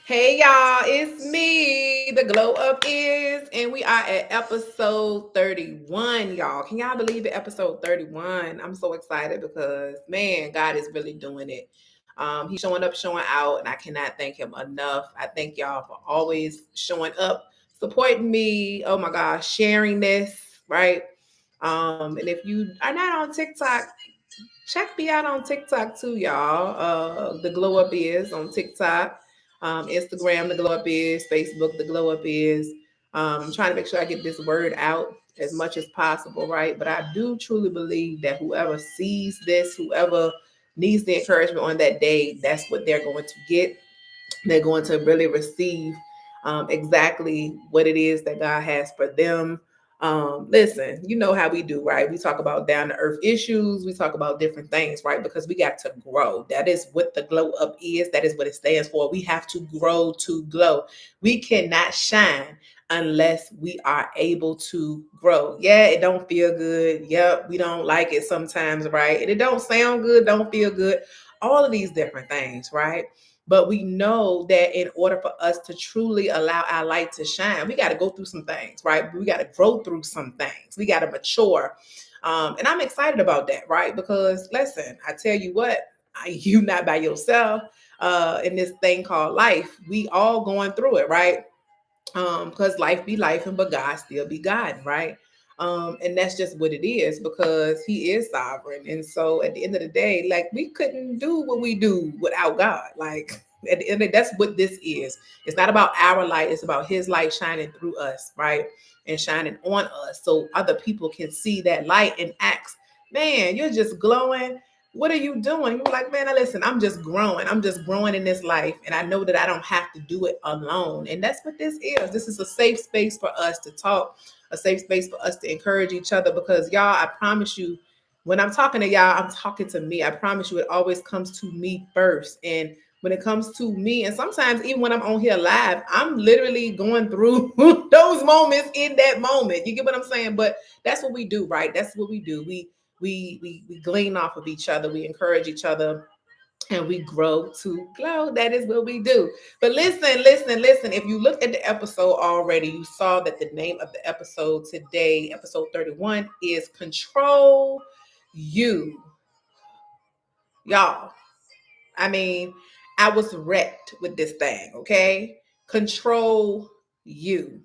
Hey y'all, it's me. The glow up is, and we are at episode 31, y'all. Can y'all believe it? Episode 31. I'm so excited because man, God is really doing it. He's showing up, showing out, and I cannot thank him enough. I thank y'all for always showing up, supporting me. Oh my gosh, sharing this, right? And if you are not on TikTok, check me out on TikTok too, y'all. The Glow Up is on TikTok, Instagram. The Glow Up is Facebook. The Glow Up is. I'm trying to make sure I get this word out as much as possible, right? But I do truly believe that whoever sees this, whoever needs the encouragement on that day, that's what they're going to get. They're going to really receive exactly what it is that God has for them. Listen, you know how we do, right? We talk about down to earth issues, we talk about different things, right? Because we got to grow. That is what the glow up is, that is what it stands for. We have to grow to glow. We cannot shine unless we are able to grow. Yeah, it don't feel good. Yep, we don't like it sometimes, right? And it don't sound good, don't feel good. All of these different things, right? But we know that in order for us to truly allow our light to shine, we got to go through some things, right? We got to grow through some things. We got to mature. And I'm excited about that, right? Because listen, I tell you what, you not by yourself in this thing called life. We all going through it, right? Because life be life, and but God still be God, right? And that's just what it is because He is sovereign. And so at the end of the day, like we couldn't do what we do without God. Like at the end of that's what this is. It's not about our light, it's about His light shining through us, right? And shining on us so other people can see that light and ask, man, you're just glowing. What are you doing? You're like, man, listen, I'm just growing. I'm just growing in this life. And I know that I don't have to do it alone. And that's what this is. This is a safe space for us to talk, a safe space for us to encourage each other. Because y'all, I promise you, when I'm talking to y'all, I'm talking to me. I promise you, it always comes to me first. And when it comes to me, and sometimes even when I'm on here live, I'm literally going through those moments in that moment. You get what I'm saying? But that's what we do, right? That's what we do. We glean off of each other, we encourage each other, and we grow to glow. That is what we do. But listen. If you looked at the episode already, you saw that the name of the episode today, episode 31, is Control You. Y'all, I mean, I was wrecked with this thing, okay? Control You.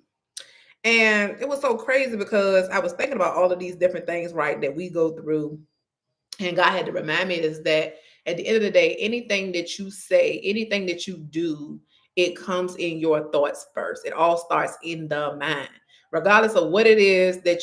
And it was so crazy because I was thinking about all of these different things, right, that we go through. And God had to remind me is that at the end of the day, anything that you say, anything that you do, it comes in your thoughts first. It all starts in the mind. Regardless of what it is that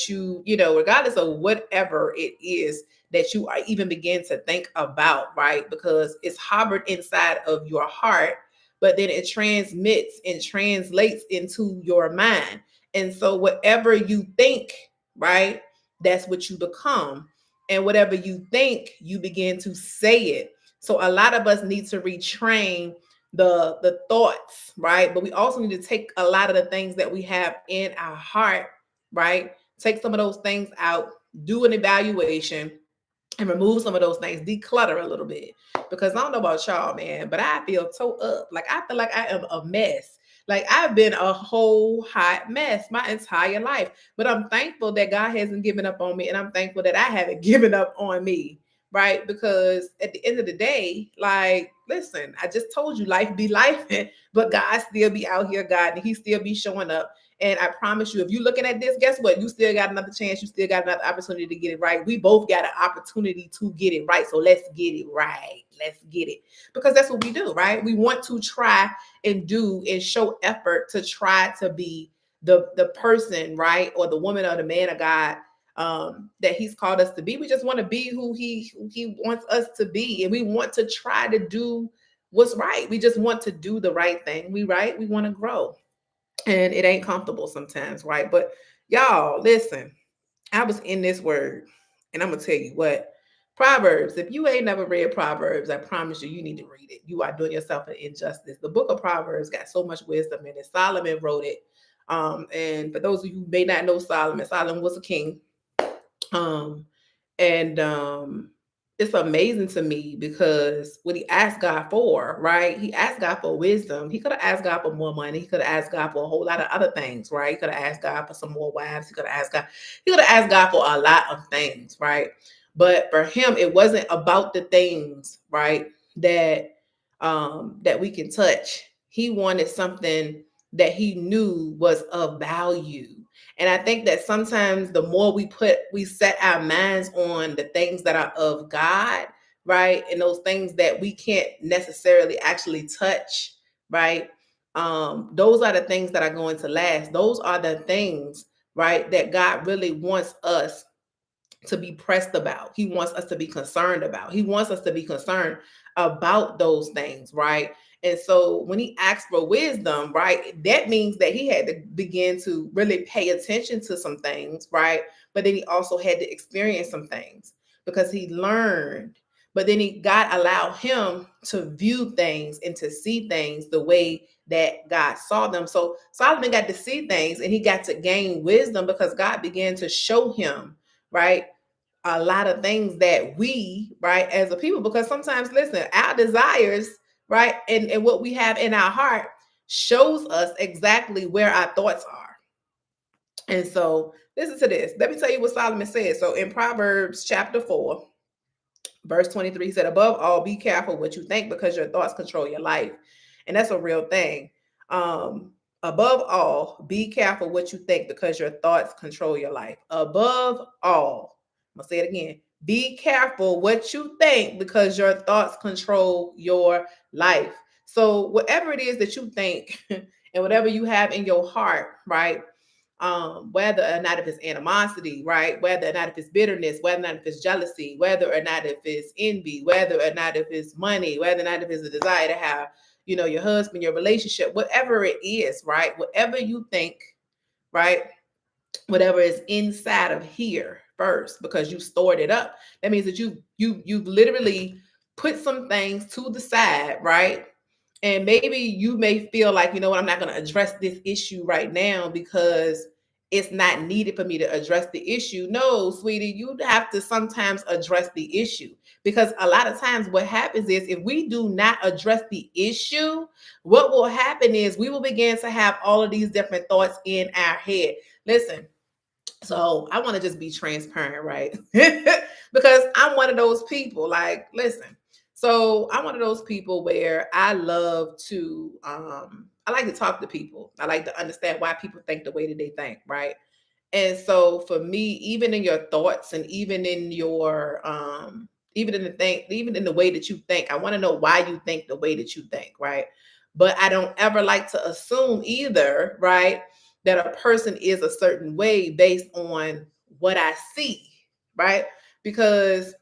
regardless of whatever it is that you are even begin to think about, right? Because it's harbored inside of your heart, but then it transmits and translates into your mind. And so whatever you think, right, that's what you become, and whatever you think, you begin to say it. So a lot of us need to retrain the thoughts, right? But we also need to take a lot of the things that we have in our heart, right? Take some of those things out, do an evaluation, and remove some of those things, declutter a little bit. Because I don't know about y'all, man, but I feel toe up. Like I feel like I am a mess. Like I've been a whole hot mess my entire life. But I'm thankful that God hasn't given up on me, and I'm thankful that I haven't given up on me. Right? Because at the end of the day, like, listen, I just told you life be life, but God still be out here, God, and He still be showing up. And I promise you, if you're looking at this, guess what? You still got another chance. You still got another opportunity to get it right. We both got an opportunity to get it right. So let's get it right. Let's get it. Because that's what we do, right? We want to try and do and show effort to try to be the person, right? Or the woman or the man of God that He's called us to be. We just want to be who he wants us to be. And we want to try to do what's right. We just want to do the right thing. We want to grow, and it ain't comfortable sometimes, right? But y'all, listen, I was in this word, and I'm gonna tell you what. Proverbs, if you ain't never read Proverbs, I promise you, you need to read it. You are doing yourself an injustice. The book of Proverbs got so much wisdom in it. Solomon wrote it. And for those of you who may not know Solomon, Solomon was a king. Um, and it's amazing to me because what he asked God for, right? He asked God for wisdom. He could have asked God for more money. He could have asked God for a whole lot of other things, right? He could have asked God for some more wives. He could have asked God for a lot of things, right? But for him, it wasn't about the things, right? That we can touch. He wanted something that he knew was of value. And I think that sometimes the more we set our minds on the things that are of God, right? And those things that we can't necessarily actually touch, right? Those are the things that are going to last. Those are the things, right, that God really wants us to be pressed about. He wants us to be concerned about. He wants us to be concerned about those things, right? And so when he asked for wisdom, right, that means that he had to begin to really pay attention to some things, right? But then he also had to experience some things because he learned. But then God allowed him to view things and to see things the way that God saw them. So Solomon got to see things and he got to gain wisdom because God began to show him, right, a lot of things that we, right, as a people, because sometimes, listen, our desires, right, and what we have in our heart shows us exactly where our thoughts are. And so, listen to this. Let me tell you what Solomon said. So, in Proverbs chapter 4, verse 23, he said, above all, be careful what you think because your thoughts control your life. And that's a real thing. Above all, be careful what you think because your thoughts control your life. Above all, I'm going to say it again. Be careful what you think because your thoughts control your life. So, whatever it is that you think and whatever you have in your heart, right? Whether or not if it's animosity, right? Whether or not if it's bitterness, whether or not if it's jealousy, whether or not if it's envy, whether or not if it's money, whether or not if it's a desire to have, your husband, your relationship, whatever it is, right? Whatever you think, right? Whatever is inside of here first, because you stored it up. That means that you've literally put some things to the side, right? And maybe you may feel like, you know what, I'm not going to address this issue right now because it's not needed for me to address the issue. No, sweetie, you have to sometimes address the issue because a lot of times what happens is if we do not address the issue, what will happen is we will begin to have all of these different thoughts in our head. Listen, so I want to just be transparent, right? Because I'm one of those people. Like, listen. So I'm one of those people where I love to I like to talk to people. I like to understand why people think the way that they think, right? And so for me, even in your thoughts and even in your even in the way that you think, I want to know why you think the way that you think, right? But I don't ever like to assume either, right, that a person is a certain way based on what I see, right? Because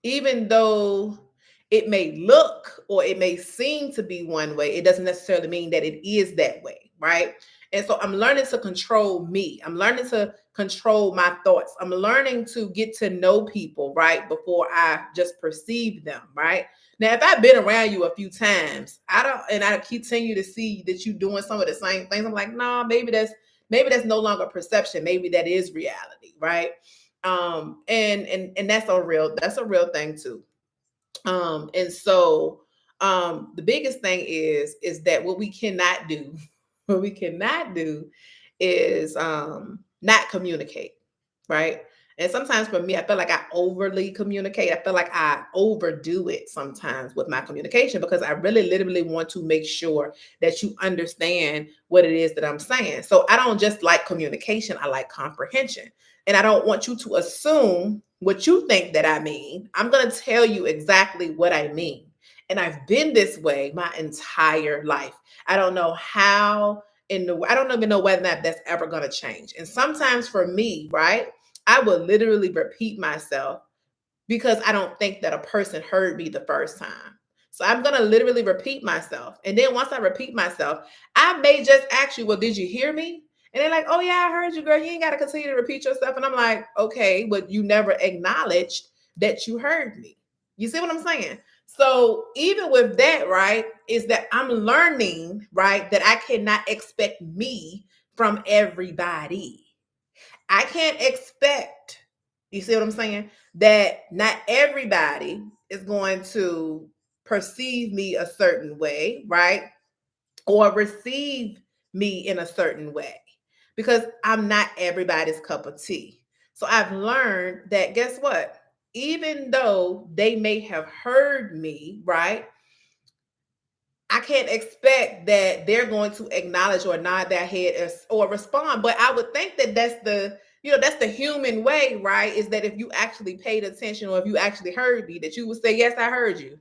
even though it may look or it may seem to be one way, it doesn't necessarily mean that it is that way, right? And so I'm learning to control me. I'm learning to control my thoughts. I'm learning to get to know people, right, before I just perceive them, right? Now, if I've been around you a few times, I continue to see that you're doing some of the same things. I'm like, nah, maybe that's no longer perception. Maybe that is reality, right? And that's a real thing too. And so the biggest thing is that what we cannot do, what we cannot do is not communicate, right? And sometimes for me, I feel like I overly communicate. I feel like I overdo it sometimes with my communication because I really literally want to make sure that you understand what it is that I'm saying. So I don't just like communication, I like comprehension. And I don't want you to assume what you think that I mean. I'm going to tell you exactly what I mean. And I've been this way my entire life. I don't know how I don't even know whether or not that's ever going to change. And sometimes for me, right, I will literally repeat myself because I don't think that a person heard me the first time. So I'm going to literally repeat myself. And then once I repeat myself, I may just ask you, well, did you hear me? And they're like, oh, yeah, I heard you, girl. You ain't got to continue to repeat yourself. And I'm like, okay, but you never acknowledged that you heard me. You see what I'm saying? So even with that, right, is that I'm learning, right, that I cannot expect me from everybody. I can't expect, you see what I'm saying? that not everybody is going to perceive me a certain way, right? Or receive me in a certain way because I'm not everybody's cup of tea. So I've learned that guess what? Even though they may have heard me, right? I can't expect that they're going to acknowledge or nod their head or respond. But I would think that that's the human way, right? Is that if you actually paid attention or if you actually heard me, that you would say, yes, I heard you,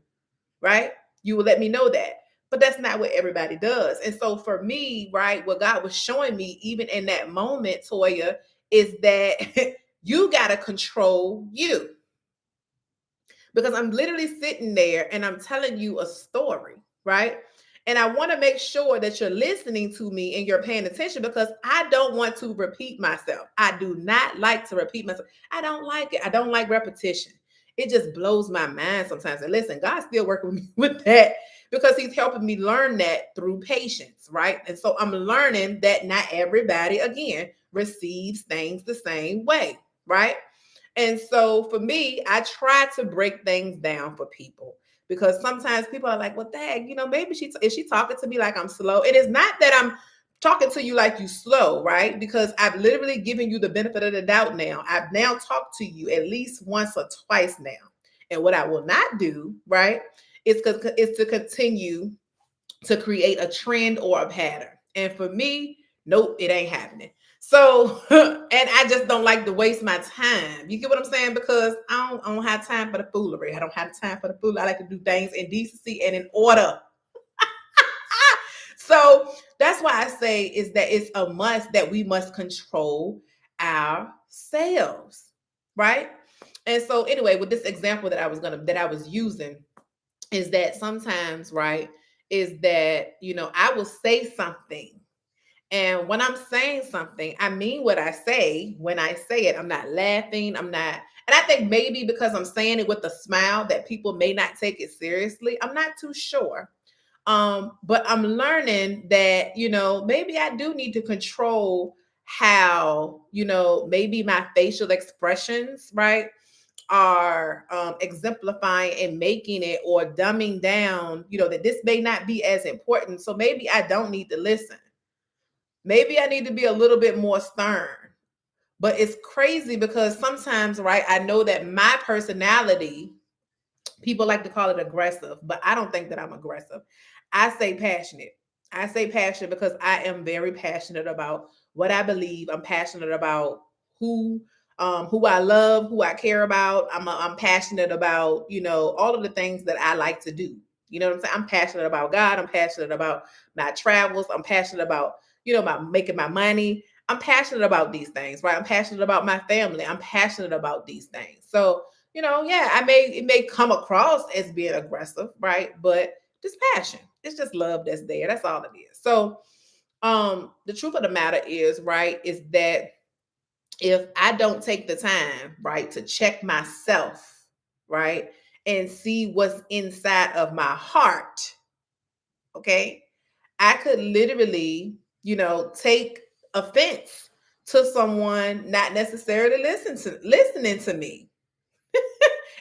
right? You would let me know that. But that's not what everybody does. And so for me, right, what God was showing me, even in that moment, Toya, is that you got to control you. Because I'm literally sitting there and I'm telling you a story, right? And I want to make sure that you're listening to me and you're paying attention because I don't want to repeat myself. I do not like to repeat myself. I don't like it. I don't like repetition. It just blows my mind sometimes. And listen, God's still working with me with that because He's helping me learn that through patience, right? And so I'm learning that not everybody, again, receives things the same way, right? And so for me, I try to break things down for people because sometimes people are like, well, dang, maybe is she talking to me like I'm slow? It is not that I'm talking to you like you slow, right? Because I've literally given you the benefit of the doubt now. I've now talked to you at least once or twice now. And what I will not do, right, is to continue to create a trend or a pattern. And for me, nope, it ain't happening. So, and I just don't like to waste my time. You get what I'm saying? Because I don't have time for the foolery. I don't have time for the foolery. I like to do things in decency and in order. So that's why I say is that it's a must that we must control ourselves, right? And so anyway, with this example that I was using is that sometimes, right, is that, I will say something. And when I'm saying something, I mean what I say. When I say it, I'm not laughing. I'm not. And I think maybe because I'm saying it with a smile that people may not take it seriously. I'm not too sure. But I'm learning that, maybe I do need to control how, maybe my facial expressions, right, are exemplifying and making it or dumbing down, that this may not be as important. So maybe I don't need to listen. Maybe I need to be a little bit more stern. But it's crazy because sometimes, right, I know that my personality, people like to call it aggressive, but I don't think that I'm aggressive. I say passionate. I say passionate because I am very passionate about what I believe. I'm passionate about who I love, who I care about. I'm passionate about, all of the things that I like to do. You know what I'm saying? I'm passionate about God. I'm passionate about my travels. I'm passionate about, about making my money. I'm passionate about these things, right? I'm passionate about my family. I'm passionate about these things. So, yeah, it may come across as being aggressive, right? But just passion. It's just love that's there. That's all it is. So, the truth of the matter is, right, is that if I don't take the time, right, to check myself, right, and see what's inside of my heart, okay, I could literally, take offense to someone not necessarily listening to me.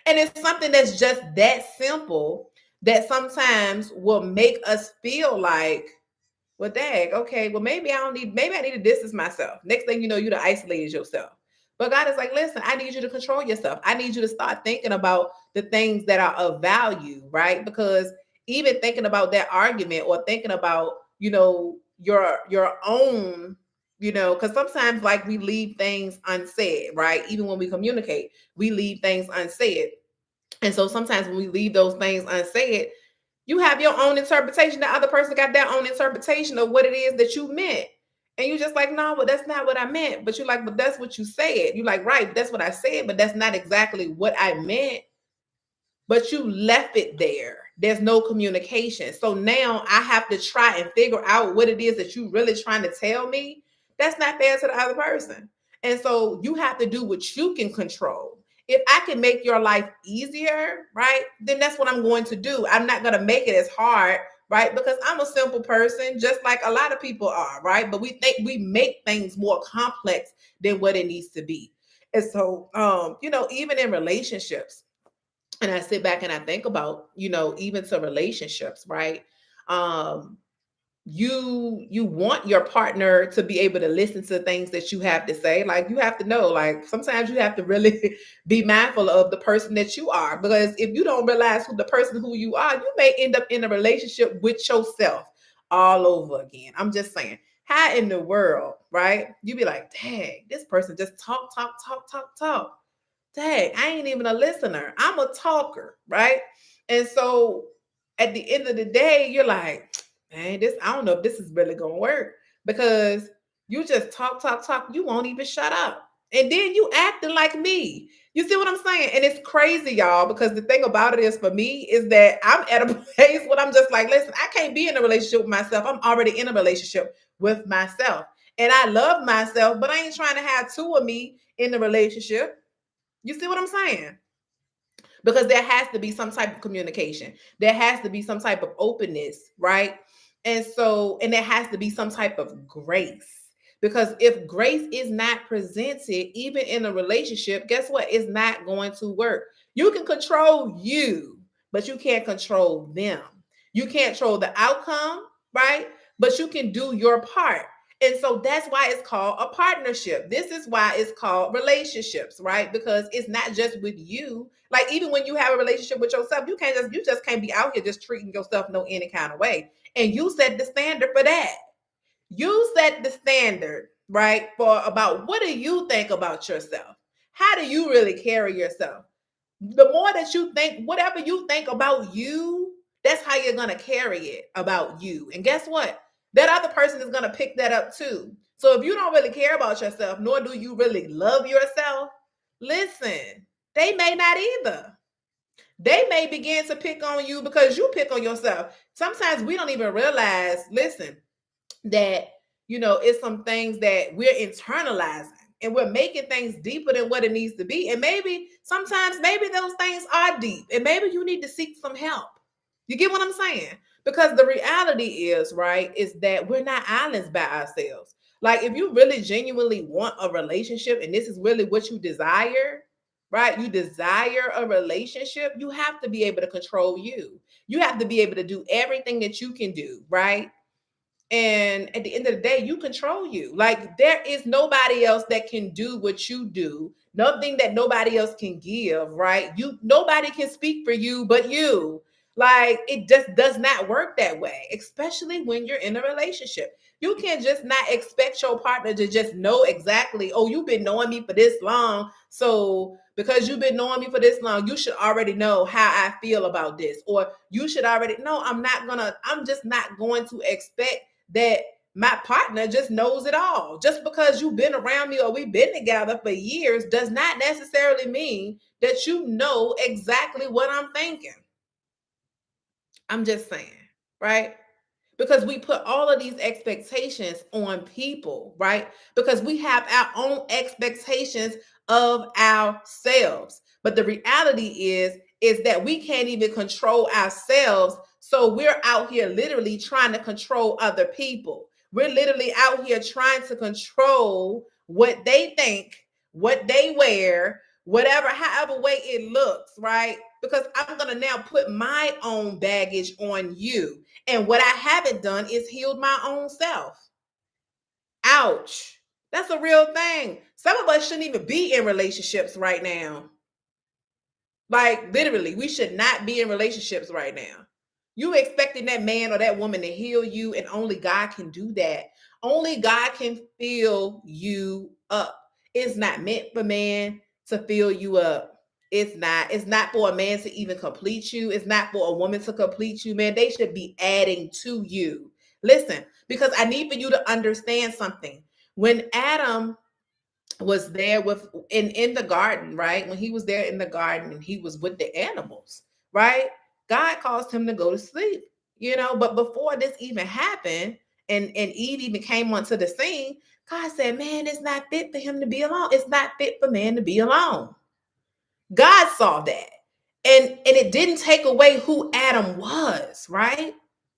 And it's something that's just that simple that sometimes will make us feel like, well, dang, okay, well, maybe I need to distance myself. Next thing you know, you'd have isolated yourself. But God is like, listen, I need you to control yourself. I need you to start thinking about the things that are of value, right? Because even thinking about that argument or thinking about, your own, because sometimes like we leave things unsaid, right? Even when we communicate, we leave things unsaid. And so sometimes when we leave those things unsaid, you have your own interpretation. The other person got their own interpretation of what it is that you meant. And you're just like, no, but that's not what I meant. But you're like, but that's what you said. You're like, right, that's what I said, but that's not exactly what I meant. But you left it there. There's no communication. So now I have to try and figure out what it is that you really trying to tell me. That's not fair to the other person. And so you have to do what you can control. If I can make your life easier, right, then that's what I'm going to do. I'm not going to make it as hard, right? Because I'm a simple person, just like a lot of people are, right? But we think we make things more complex than what it needs to be. And so, even in relationships, and I sit back and I think about, even to relationships, right? Um, you want your partner to be able to listen to things that you have to say. Like, you have to know, like, sometimes you have to really be mindful of the person that you are, because if you don't realize who you are, you may end up in a relationship with yourself all over again. I'm just saying, how in the world, right? You be like, dang, this person just talk, talk, talk, talk, talk. Dang, I ain't even a listener. I'm a talker, right? And so at the end of the day, you're like, man, I don't know if this is really gonna work, because you just talk, talk, talk. You won't even shut up. And then you acting like me. You see what I'm saying? And it's crazy, y'all, because the thing about it is, for me, is that I'm at a place where I'm just like, listen, I can't be in a relationship with myself. I'm already in a relationship with myself. And I love myself, but I ain't trying to have two of me in the relationship. You see what I'm saying? Because there has to be some type of communication. There has to be some type of openness, right? And there has to be some type of grace. Because if grace is not presented, even in a relationship, guess what? It's not going to work. You can control you, but you can't control them. You can't control the outcome, right? But you can do your part. And so that's why it's called a partnership. This is why it's called relationships, right? Because it's not just with you. Like, even when you have a relationship with yourself, you just can't be out here just treating yourself no any kind of way. And you set the standard for that. You set the standard, right? For about, what do you think about yourself? How do you really carry yourself? The more that you think, whatever you think about you, that's how you're going to carry it about you. And guess what? That other person is going to pick that up too. So if you don't really care about yourself, nor do you really love yourself, listen, they may not either. They may begin to pick on you because you pick on yourself. Sometimes we don't even realize, listen, that, it's some things that we're internalizing, and we're making things deeper than what it needs to be. And maybe those things are deep, and maybe you need to seek some help. You get what I'm saying? Because the reality is, right, is that we're not islands by ourselves. Like, if you really genuinely want a relationship, and this is really what you desire, right? You desire a relationship, you have to be able to control you. You have to be able to do everything that you can do, right? And at the end of the day, you control you. Like, there is nobody else that can do what you do. Nothing that nobody else can give, right? Nobody can speak for you but you. Like, it just does not work that way, especially when you're in a relationship. You can't just not expect your partner to just know exactly, oh, you've been knowing me for this long. So because you've been knowing me for this long, you should already know how I feel about this. Or you should already know, I'm just not going to expect that my partner just knows it all. Just because you've been around me or we've been together for years does not necessarily mean that you know exactly what I'm thinking. I'm just saying, right? Because we put all of these expectations on people, right? Because we have our own expectations of ourselves. But the reality is that we can't even control ourselves. So we're out here literally trying to control other people. We're literally out here trying to control what they think, what they wear, whatever, however way it looks, right? Because I'm going to now put my own baggage on you. And what I haven't done is healed my own self. Ouch. That's a real thing. Some of us shouldn't even be in relationships right now. Like, literally, we should not be in relationships right now. You expecting that man or that woman to heal you, and only God can do that. Only God can fill you up. It's not meant for man to fill you up. It's not. It's not for a man to even complete you. It's not for a woman to complete you, man. They should be adding to you. Listen, because I need for you to understand something. When Adam was there in the garden, right? When he was there in the garden and he was with the animals, right? God caused him to go to sleep, but before this even happened, and Eve even came onto the scene, God said, man, it's not fit for him to be alone. It's not fit for man to be alone. God saw that. And it didn't take away who Adam was, right?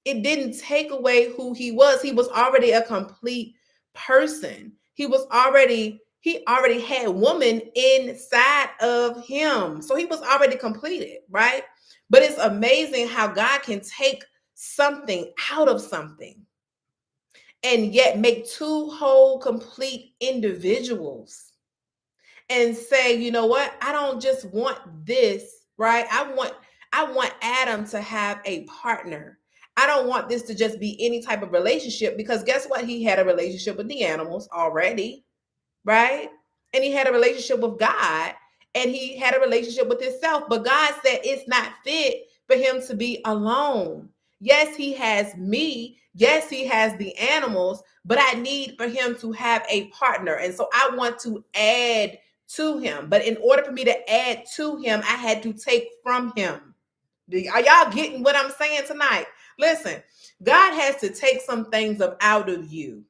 It didn't take away who he was. He was already a complete person. He was already He already had woman inside of him. So he was already completed, right? But it's amazing how God can take something out of something and yet make two whole, complete individuals and say, you know what? I don't just want this, right? I want Adam to have a partner. I don't want this to just be any type of relationship because guess what? He had a relationship with the animals already, right? And he had a relationship with God and he had a relationship with himself. But God said it's not fit for him to be alone. Yes, he has me. Yes, he has the animals, but I need for him to have a partner. And so I want to add to him. But in order for me to add to him, I had to take from him. Are y'all getting what I'm saying tonight? Listen, God has to take some things up out of you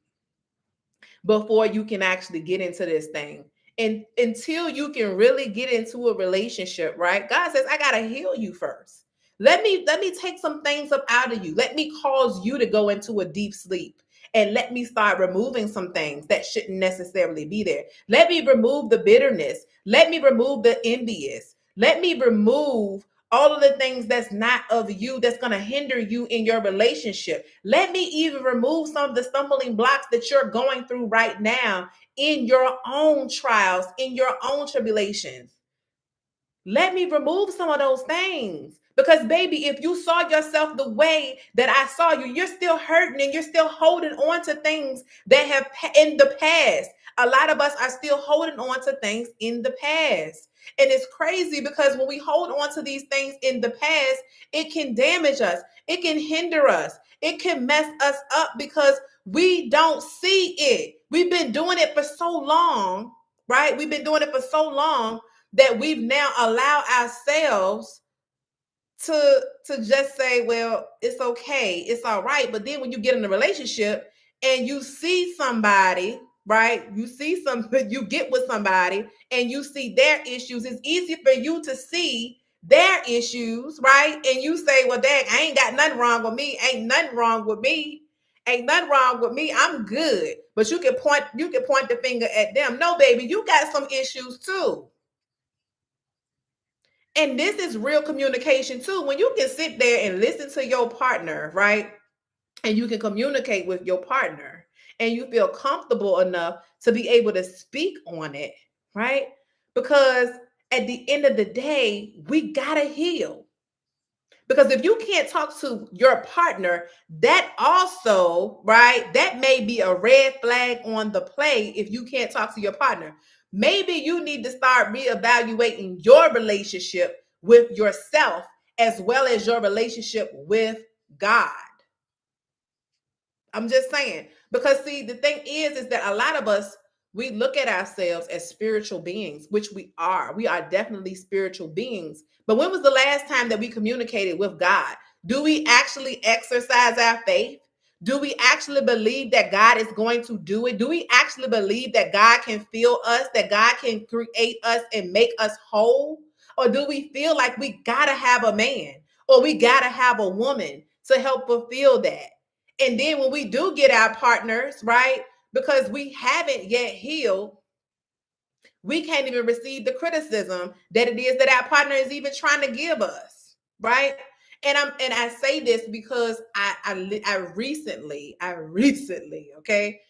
before you can actually get into this thing. And until you can really get into a relationship, right? God says, I gotta heal you first. Let me take some things up out of you. Let me cause you to go into a deep sleep. And let me start removing some things that shouldn't necessarily be there. Let me remove the bitterness. Let me remove the envious. Let me remove all of the things that's not of you that's going to hinder you in your relationship. Let me even remove some of the stumbling blocks that you're going through right now in your own trials, in your own tribulations. Let me remove some of those things. Because, baby, if you saw yourself the way that I saw you, you're still hurting and you're still holding on to things that have in the past. A lot of us are still holding on to things in the past. And it's crazy because when we hold on to these things in the past, it can damage us, it can hinder us, it can mess us up because we don't see it. We've been doing it for so long, right? We've been doing it for so long that we've now allowed ourselves to just say, well, it's okay, it's all right. But then when you get in a relationship and you see somebody, right? You get with somebody and you see their issues, it's easy for you to see their issues, right? And you say, well, dang, I ain't got nothing wrong with me. Ain't nothing wrong with me. Ain't nothing wrong with me. I'm good. But you can point the finger at them. No, baby, you got some issues too. And this is real communication too. When you can sit there and listen to your partner, right? And you can communicate with your partner and you feel comfortable enough to be able to speak on it, right? Because at the end of the day, we got to heal. Because if you can't talk to your partner, that also, right, that may be a red flag on the play if you can't talk to your partner. Maybe you need to start reevaluating your relationship with yourself as well as your relationship with God. I'm just saying. Because see, the thing is that a lot of us, we look at ourselves as spiritual beings, which we are. We are definitely spiritual beings. But when was the last time that we communicated with God? Do we actually exercise our faith? Do we actually believe that God is going to do it? Do we actually believe that God can fill us, that God can create us and make us whole? Or do we feel like we got to have a man or we got to have a woman to help fulfill that? And then when we do get our partners, right, because we haven't yet healed, we can't even receive the criticism that it is that our partner is even trying to give us, right? And I say this because I recently, okay,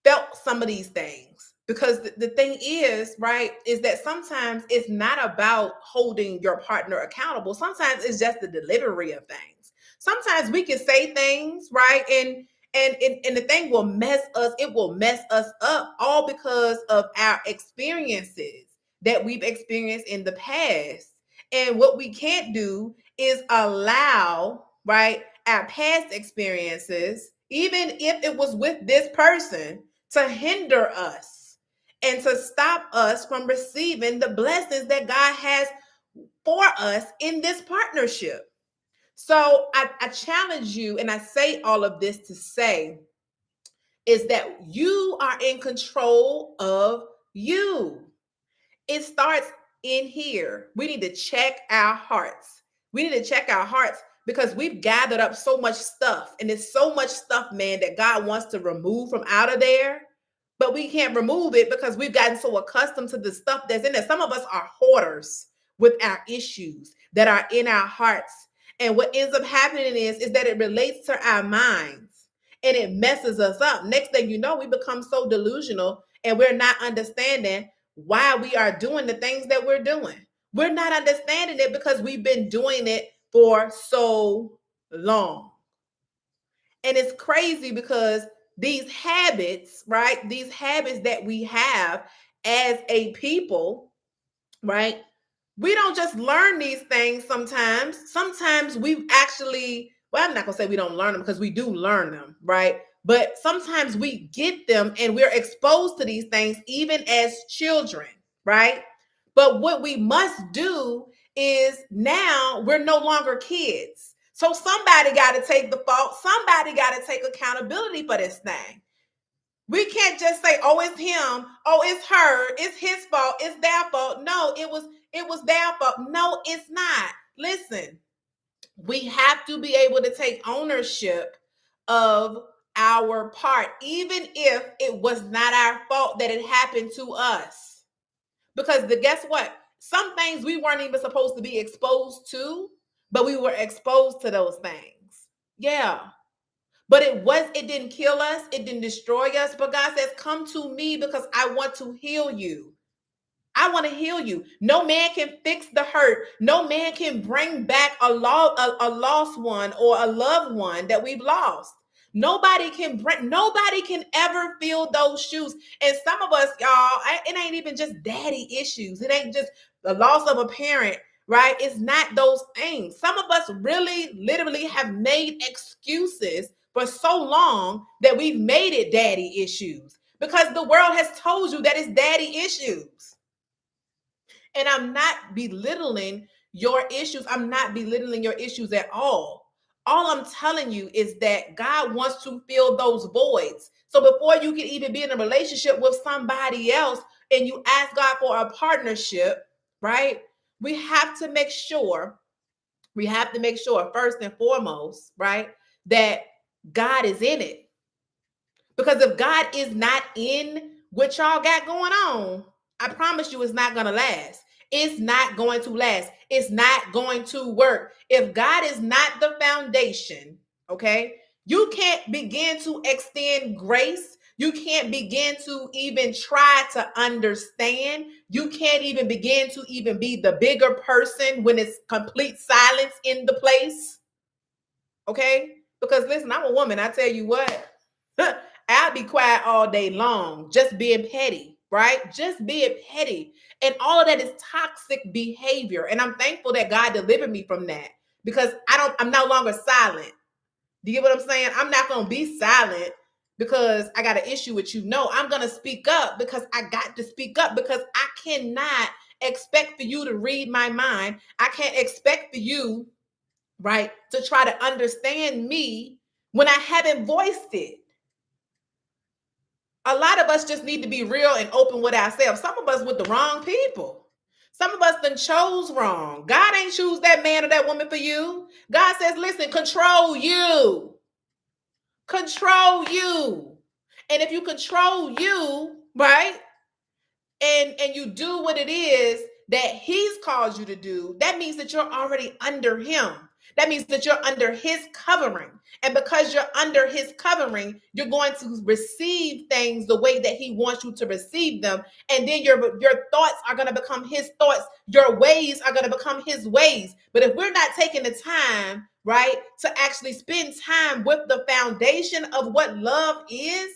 felt some of these things because the thing is, right, is that sometimes it's not about holding your partner accountable. Sometimes it's just the delivery of things. Sometimes we can say things, right, and the thing will mess us, it will mess us up all because of our experiences that we've experienced in the past. And what we can't do is allow, right, our past experiences, even if it was with this person, to hinder us and to stop us from receiving the blessings that God has for us in this partnership. So I challenge you, and I say all of this to say, is that you are in control of you. It starts in here. We need to check our hearts. We need to check our hearts because we've gathered up so much stuff, and it's so much stuff, man, that God wants to remove from out of there, but we can't remove it because we've gotten so accustomed to the stuff that's in there. Some of us are hoarders with our issues that are in our hearts. And what ends up happening is that it relates to our minds and it messes us up. Next thing you know, we become so delusional and we're not understanding why we are doing the things that we're doing. We're not understanding it because we've been doing it for so long. And it's crazy because these habits, right? These habits that we have as a people, right? We don't just learn these things sometimes. Sometimes we've actually, well, I'm not going to say we don't learn them because we do learn them, right? But sometimes we get them and we're exposed to these things even as children, right? But what we must do is now we're no longer kids. So somebody got to take the fault. Somebody got to take accountability for this thing. We can't just say, "Oh, it's him. Oh, it's her. It's his fault. It's their fault." No, it was their fault. No, it's not. Listen, we have to be able to take ownership of our part, even if it was not our fault that it happened to us. Because guess what? Some things we weren't even supposed to be exposed to, but we were exposed to those things. Yeah. But it didn't kill us, it didn't destroy us. But God says, "Come to me because I want to heal you. I want to heal you." No man can fix the hurt. No man can bring back a lost one or a loved one that we've lost. Nobody can ever fill those shoes. And some of us, y'all, it ain't even just daddy issues. It ain't just the loss of a parent, right? It's not those things. Some of us really literally have made excuses for so long that we've made it daddy issues because the world has told you that it's daddy issues. And I'm not belittling your issues. I'm not belittling your issues at all. All I'm telling you is that God wants to fill those voids. So before you can even be in a relationship with somebody else and you ask God for a partnership, right? We have to make sure first and foremost, right, that God is in it. Because if God is not in what y'all got going on, I promise you it's not going to last. It's not going to last. It's not going to work. If God is not the foundation, okay, you can't begin to extend grace. You can't begin to even try to understand. You can't even begin to even be the bigger person when it's complete silence in the place. Okay? Because listen, I'm a woman. I tell you what, I'll be quiet all day long, just being petty, right? Just being petty. And all of that is toxic behavior. And I'm thankful that God delivered me from that because I'm no longer silent. Do you get what I'm saying? I'm not going to be silent because I got an issue with you. No, I'm going to speak up because I got to speak up because I cannot expect for you to read my mind. I can't expect for you, right, to try to understand me when I haven't voiced it. A lot of us just need to be real and open with ourselves. Some of us with the wrong people. Some of us done chose wrong. God ain't choose that man or that woman for you. God says, listen, control you. Control you. And if you control you, right, and you do what it is that he's called you to do, that means that you're already under him. That means that you're under his covering. And because you're under his covering, you're going to receive things the way that he wants you to receive them. And then your thoughts are going to become his thoughts. Your ways are going to become his ways. But if we're not taking the time, right, to actually spend time with the foundation of what love is,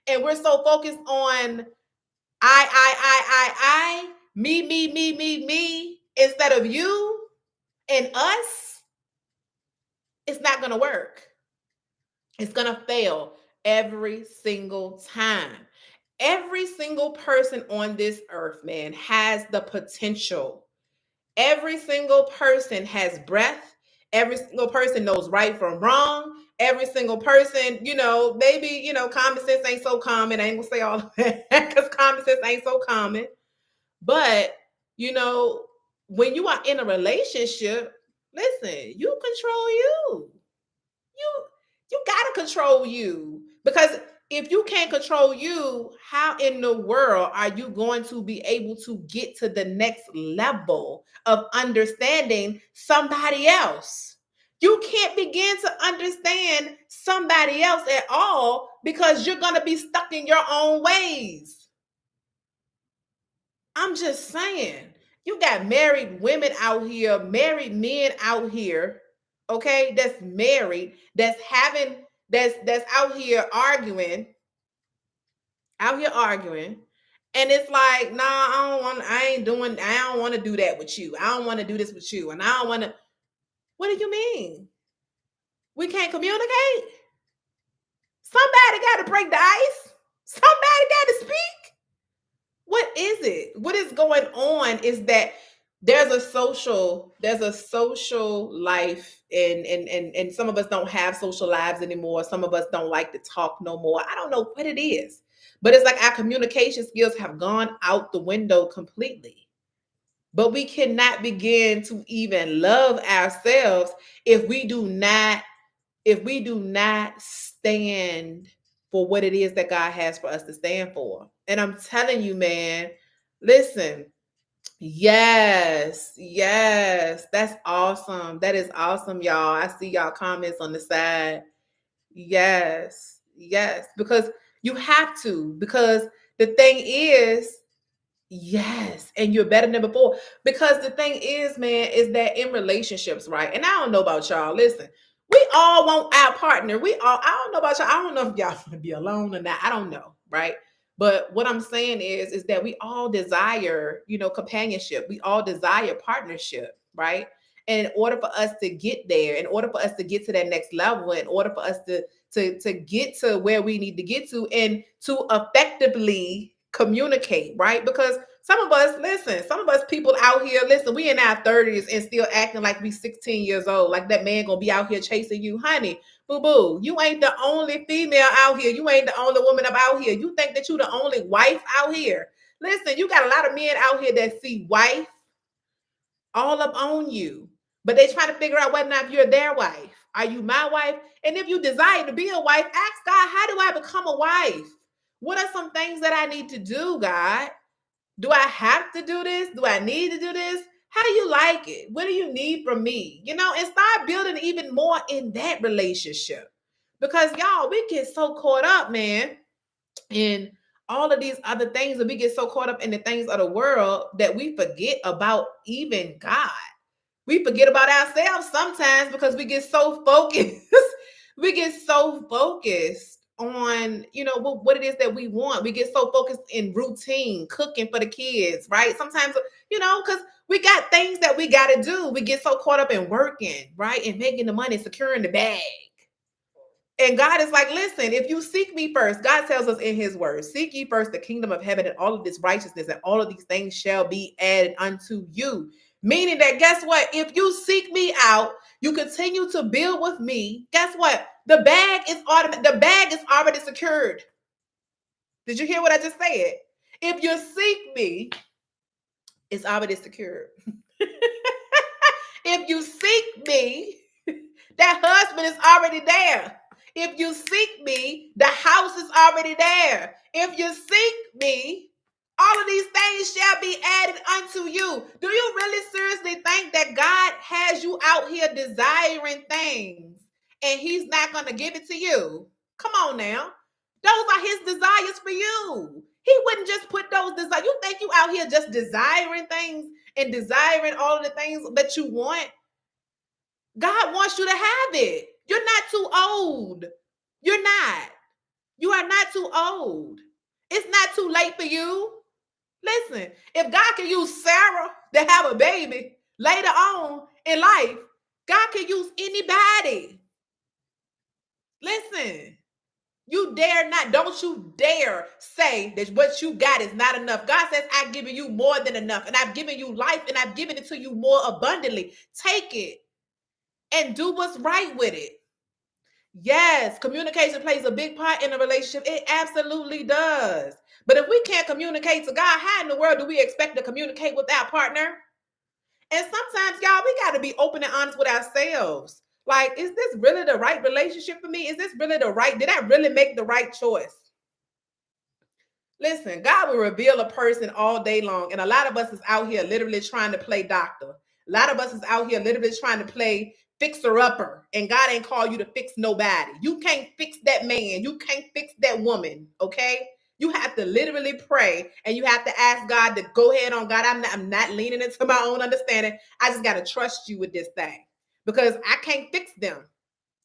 and we're so focused on me, instead of you and us, it's not going to work. It's going to fail every single time. Every single person on this earth, man, has the potential. Every single person has breath. Every single person knows right from wrong. Every single person, maybe, common sense ain't so common. I ain't gonna say all of that because common sense ain't so common. But, when you are in a relationship, listen, you control you. You got to control you because if you can't control you, how in the world are you going to be able to get to the next level of understanding somebody else? You can't begin to understand somebody else at all because you're going to be stuck in your own ways. I'm just saying, you got married women out here, married men out here, okay, that's married, that's out here arguing, and it's like, nah, I don't want to do that with you. I don't want to do this with you, and I don't want to. What do you mean? We can't communicate? Somebody got to break the ice. Somebody got to speak. What is it? What is going on is that there's a social life, and some of us don't have social lives anymore. Some of us don't like to talk no more. I don't know what it is, but it's like our communication skills have gone out the window completely. But we cannot begin to even love ourselves if we do not stand for what it is that God has for us to stand for. And I'm telling you, man, listen, yes, that's awesome. That is awesome, y'all. I see y'all comments on the side. Yes, because you have to, because the thing is, yes, and you're better than before. Because the thing is, man, is that in relationships, right? And I don't know about y'all. Listen, we all want our partner. I don't know about y'all. I don't know if y'all want to be alone or not. I don't know, right? But what I'm saying is that we all desire, companionship. We all desire partnership, right? And in order for us to get there, in order for us to get to that next level, in order for us to get to where we need to get to, and to effectively communicate, right? Because some of us people out here, listen, we in our 30s and still acting like we 16 years old, like that man gonna be out here chasing you. Honey, boo-boo, you ain't the only female out here. You ain't the only woman up out here. You think that you the only wife out here. Listen, you got a lot of men out here that see wife all up on you, but they trying to figure out whether or not you're their wife. Are you my wife? And if you desire to be a wife, ask God, how do I become a wife? What are some things that I need to do, God? Do I have to do this? Do I need to do this? How do you like it? What do you need from me? And start building even more in that relationship. Because y'all, we get so caught up, man, in all of these other things, and we get so caught up in the things of the world that we forget about even God. We forget about ourselves sometimes because we get so focused. We get so focused on, what it is that we want. We get so focused in routine, cooking for the kids, right? Sometimes, because we got things that we got to do. We get so caught up in working, right? And making the money, securing the bag. And God is like, listen, if you seek me first, God tells us in his word, seek ye first the kingdom of heaven and all of this righteousness, and all of these things shall be added unto you. Meaning that, guess what? If you seek me out, you continue to build with me. Guess what? The bag is already secured. Did you hear what I just said? If you seek me, it's already secured. If you seek me, that husband is already there. If you seek me, the house is already there. If you seek me, all of these things shall be added unto you. Do you really seriously think that God has you out here desiring things and he's not going to give it to you? Come on now. Those are his desires for you. He wouldn't just put those desires. You think you out here just desiring things and desiring all of the things that you want? God wants you to have it. You're not too old. You're not. You are not too old. It's not too late for you. Listen, if God can use Sarah to have a baby later on in life, God can use anybody. Listen, don't you dare say that what you got is not enough. God says, I've given you more than enough, and I've given you life, and I've given it to you more abundantly. Take it and do what's right with it. Yes, communication plays a big part in a relationship. It absolutely does. But if we can't communicate to God, how in the world do we expect to communicate with our partner? And sometimes, y'all, we got to be open and honest with ourselves. Like, is this really the right relationship for me? Is this really the right? Did I really make the right choice? Listen, God will reveal a person all day long. And a lot of us is out here literally trying to play doctor. A lot of us is out here literally trying to play fixer upper. And God ain't called you to fix nobody. You can't fix that man. You can't fix that woman. Okay. You have to literally pray and you have to ask God to go ahead on God. I'm not leaning into my own understanding. I just got to trust you with this thing because I can't fix them.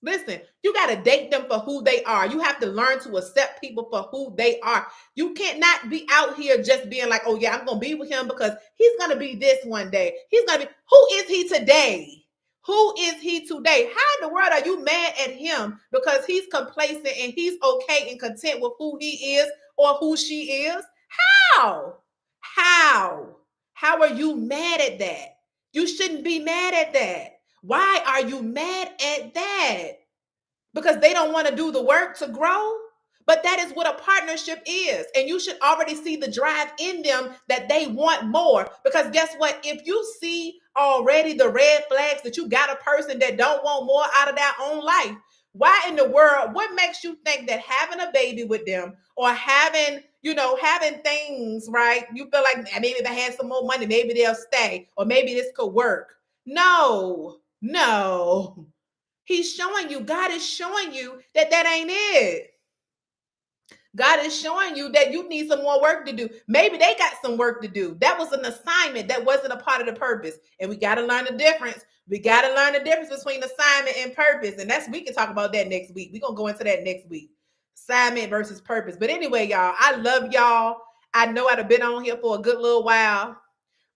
Listen, you got to date them for who they are. You have to learn to accept people for who they are. You can't not be out here just being like, oh, yeah, I'm going to be with him because he's going to be this one day. He's going to be, who is he today? Who is he today? How in the world are you mad at him because he's complacent and he's okay and content with who he is or who she is? How? How? How are you mad at that? You shouldn't be mad at that. Why are you mad at that? Because they don't want to do the work to grow. But that is what a partnership is. And you should already see the drive in them that they want more. Because guess what? If you see already the red flags that you got a person that don't want more out of their own life, why in the world, what makes you think that having a baby with them or having things, right? You feel like maybe if I had some more money, maybe they'll stay or maybe this could work. No, no. He's showing you, God is showing you that that ain't it. God is showing you that you need some more work to do. Maybe they got some work to do. That was an assignment that wasn't a part of the purpose. And we got to learn the difference. We got to learn the difference between assignment and purpose. And we can talk about that next week. We're going to go into that next week. Assignment versus purpose. But anyway, y'all, I love y'all. I know I've been on here for a good little while.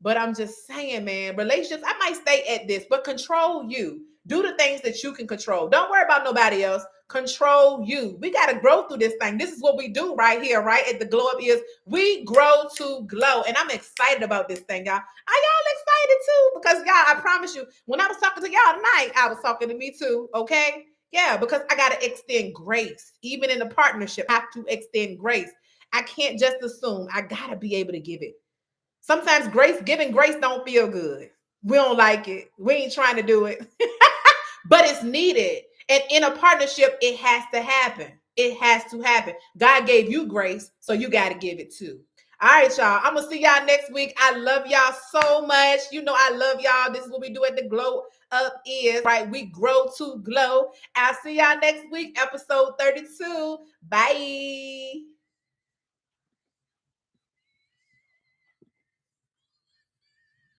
But I'm just saying, man, relationships, I might stay at this, but control you. Do the things that you can control. Don't worry about nobody else. Control you. We got to grow through this thing. This is what we do right here, right? At the Glow Up is we grow to glow. And I'm excited about this thing, y'all. Are y'all excited too? Because y'all, I promise you, when I was talking to y'all tonight, I was talking to me too, okay? Yeah, because I got to extend grace. Even in the partnership, I have to extend grace. I can't just assume. I got to be able to give it. Sometimes giving grace don't feel good. We don't like it. We ain't trying to do it. But it's needed. And in a partnership, it has to happen. It has to happen. God gave you grace, so you got to give it too. All right, y'all. I'm going to see y'all next week. I love y'all so much. You know I love y'all. This is what we do at the Glow Up is, right? We grow to glow. I'll see y'all next week, episode 32. Bye.